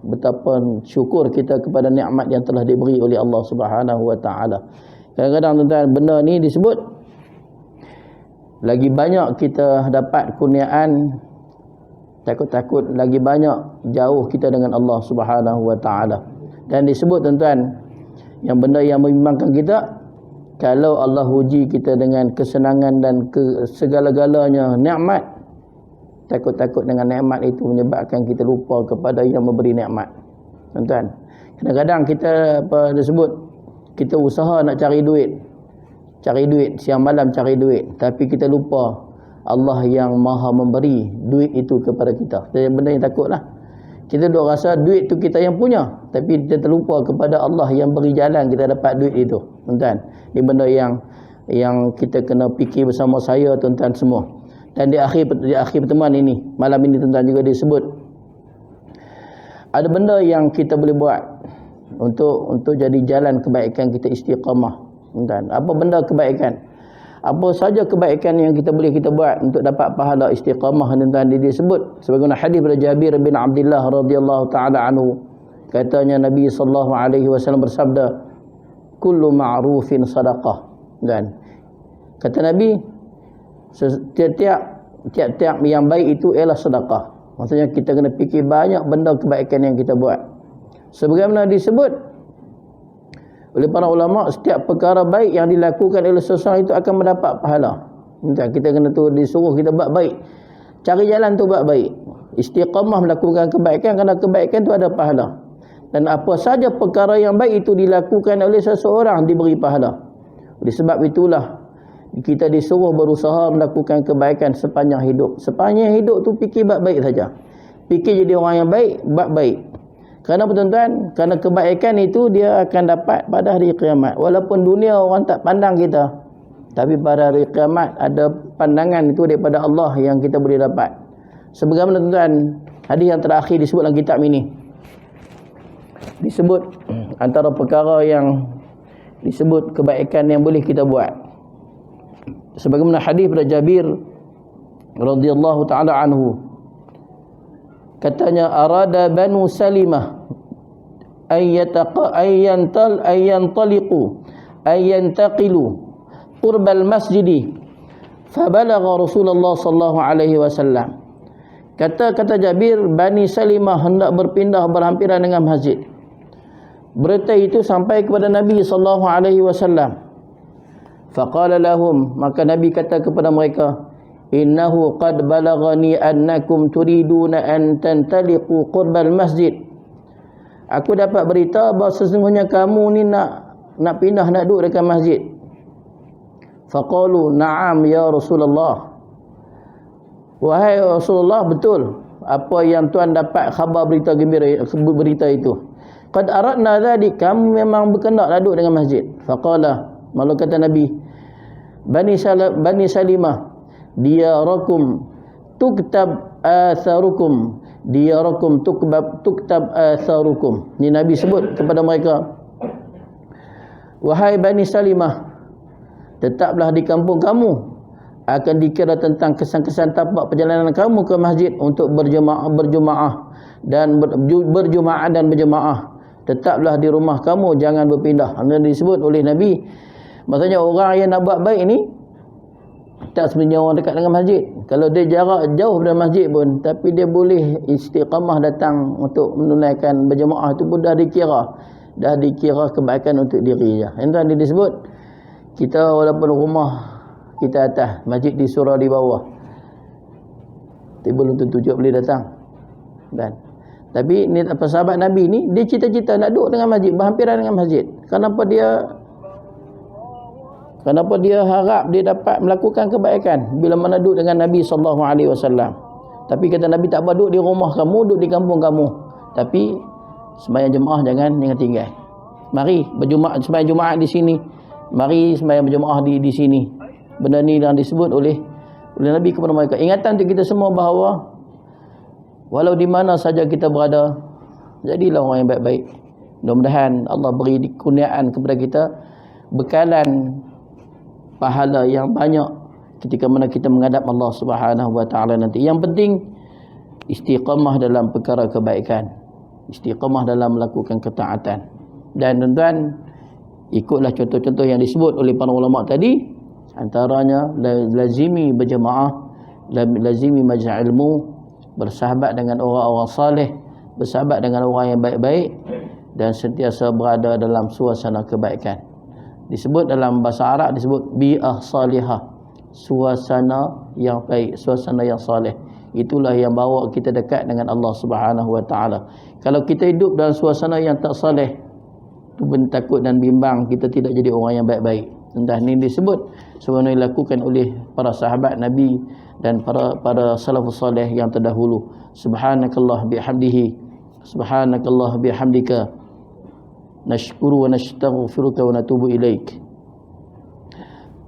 Speaker 1: betapa syukur kita kepada nikmat yang telah diberi oleh Allah Subhanahu Wa Taala. Kadang-kadang tuan-tuan, benda ni disebut lagi banyak kita dapat kurniaan, takut-takut lagi banyak jauh kita dengan Allah Subhanahu Wa Taala. Dan disebut tuan-tuan, yang benda yang membimbangkan kita, kalau Allah uji kita dengan kesenangan dan segala-galanya nikmat, takut-takut dengan nikmat itu menyebabkan kita lupa kepada yang memberi nikmat. Tuan-tuan, kadang-kadang kita disebut kita usaha nak cari duit, siang malam cari duit, tapi kita lupa Allah yang maha memberi duit itu kepada kita. Jadi benda yang takutlah. Kita duk rasa duit tu kita yang punya, tapi kita terlupa kepada Allah yang beri jalan kita dapat duit itu. Tuan-tuan, ini benda yang kita kena fikir bersama saya tuan-tuan semua. Dan di akhir pertemuan ini, malam ini tuan-tuan, juga disebut ada benda yang kita boleh buat untuk jadi jalan kebaikan kita istiqamah. Tuan-tuan, apa benda kebaikan? Apa saja kebaikan yang kita boleh buat untuk dapat pahala istiqamah, tuan-tuan, disebut sebagaimana hadis daripada Jabir bin Abdullah radhiyallahu taala anhu. Katanya Nabi sallallahu alaihi wasallam bersabda, kullu ma'rufin sadaqah. Dan kata Nabi, tiap-tiap yang baik itu ialah sedekah. Maksudnya kita kena fikir banyak benda kebaikan yang kita buat. Sebagaimana disebut oleh para ulama, setiap perkara baik yang dilakukan oleh seseorang itu akan mendapat pahala. Kita kena disuruh kita buat baik. Cari jalan tu buat baik. Istiqamah melakukan kebaikan, kerana kebaikan tu ada pahala. Dan apa saja perkara yang baik itu dilakukan oleh seseorang diberi pahala. Oleh sebab itulah kita disuruh berusaha melakukan kebaikan sepanjang hidup. Sepanjang hidup tu fikir buat baik saja. Fikir jadi orang yang baik, buat baik. Kerana tuan-tuan, kerana kebaikan itu dia akan dapat pada hari kiamat. Walaupun dunia orang tak pandang kita, tapi pada hari kiamat ada pandangan itu daripada Allah yang kita boleh dapat. Sebagaimana tuan-tuan, hadis yang terakhir disebut dalam kitab ini, disebut antara perkara yang disebut kebaikan yang boleh kita buat. Sebagaimana hadis daripada Jabir radhiyallahu taala anhu, katanya arada Banu Salimah ayyantaqilu qurbal masjidi fabalagha Rasulullah sallallahu alaihi wasallam. Kata Jabir, Bani Salimah hendak berpindah berhampiran dengan masjid. Berita itu sampai kepada Nabi sallallahu alaihi wasallam. Faqala lahum, maka Nabi kata kepada mereka, innahu qad balaghani annakum turiduna an tantaliqu qurbal masjid. Aku dapat berita bahawa sesungguhnya kamu ni nak pindah, nak duduk dekat masjid. Faqalu na'am ya Rasulullah. Wahai Rasulullah, betul. apa yang tuan dapat khabar berita gembira, berita itu. Qad aradna dzalik, kamu memang berkenak nak duduk dengan masjid. Faqala, malu kata Nabi, Bani Salimah, diyarakum tuktab atharukum, diyarakum tuktab atharukum. Ni Nabi sebut kepada mereka, wahai Bani Salimah, tetaplah di kampung kamu akan dikira tentang kesan-kesan tapak perjalanan kamu ke masjid untuk berjemaah dan berjemaah. Tetaplah di rumah kamu, jangan berpindah. Ini disebut oleh Nabi. Maksudnya orang yang nak buat baik ni tak sebenarnya orang dekat dengan masjid. Kalau dia jarak jauh dari masjid pun, tapi dia boleh istiqamah datang untuk menunaikan berjemaah, itu pun dah dikira kebaikan untuk diri je. Itu yang disebut, kita walaupun rumah kita atas, masjid di surau di bawah, tapi belum tentu juga boleh datang. Tapi ni apa, sahabat Nabi ni dia cita-cita nak duduk dengan masjid, berhampiran dengan masjid. Kenapa dia harap dia dapat melakukan kebaikan bila mana duduk dengan Nabi SAW. Tapi kata Nabi, tak apa duduk di rumah kamu, duduk di kampung kamu, tapi sembahyang jemaah jangan tinggal. Mari sembahyang Jumaat di sini, mari sembahyang berjemaah di sini. Benda ni yang disebut oleh Nabi kepada mereka. Ingatan untuk kita semua bahawa walau di mana saja kita berada, jadilah orang yang baik-baik. Mudah-mudahan Allah beri kurniaan kepada kita bekalan pahala yang banyak ketika mana kita menghadap Allah Subhanahu wa taala nanti. Yang penting istiqamah dalam perkara kebaikan, istiqamah dalam melakukan ketaatan. Dan tuan-tuan, ikutlah contoh-contoh yang disebut oleh para ulama tadi, antaranya lazimi berjemaah, lazimi majlis ilmu, bersahabat dengan orang-orang saleh, bersahabat dengan orang yang baik-baik, dan sentiasa berada dalam suasana kebaikan. Disebut dalam bahasa Arab, disebut bi'ah salihah, suasana yang baik, suasana yang saleh. Itulah yang bawa kita dekat dengan Allah Subhanahu wa taala. Kalau kita hidup dalam suasana yang tak saleh, tu pun takut dan bimbang kita tidak jadi orang yang baik-baik. Entah ni disebut sebenarnya dilakukan oleh para sahabat Nabi dan para salafus salih yang terdahulu. Subhanakallah bihamdihi, subhanakallah bihamdika, nashkuru wa nastaghfiruka wa natubu ilaik.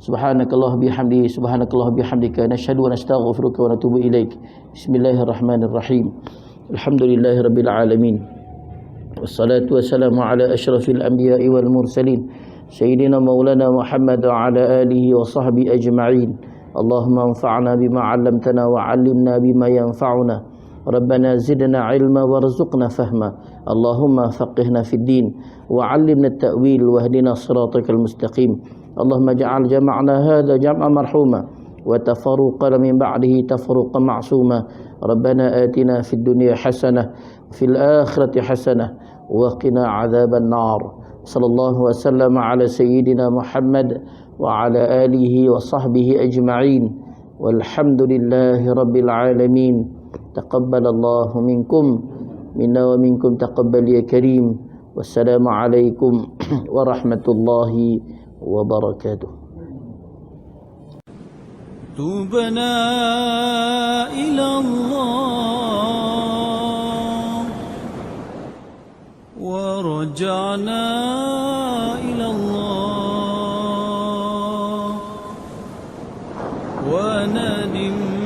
Speaker 1: Subhanakallah bihamdihi, subhanakallah bihamdika, nashhadu wa nastaghfiruka wa natubu ilaik. Bismillahirrahmanirrahim. Alhamdulillahirabbil alamin. Wassalatu wassalamu ala asyrafil anbiya'i wal mursalin sayyidina maulana Muhammad wa ala alihi wa sahbihi ajma'in. Allahumma anfa'na bima 'allamtana wa 'allimna bima yanfa'una. Rabbana zidna 'ilma warzuqna fahma. Allahumma faqihna fid din wa 'allimna at-ta'wil wahdina siratal mustaqim. Allahumma ja'al jama'na hadha jam'an marhuma wa tafarruqana min ba'dihi tafarruqan ma'suma. Rabbana atina fid dunya hasanah fil akhirati hasanah wa qina 'adzaban nar. Sallallahu wasallam ala sayyidina Muhammad wa ala alihi wa sahbihi ajma'in. Walhamdulillahi rabbil alamin. Taqabbalallahu minkum minna wa minkum taqabbal ya karim. Wassalamu alaikum warahmatullahi wabarakatuh.
Speaker 2: Tubna ila Allah wa raja'na ila Allah wa nadim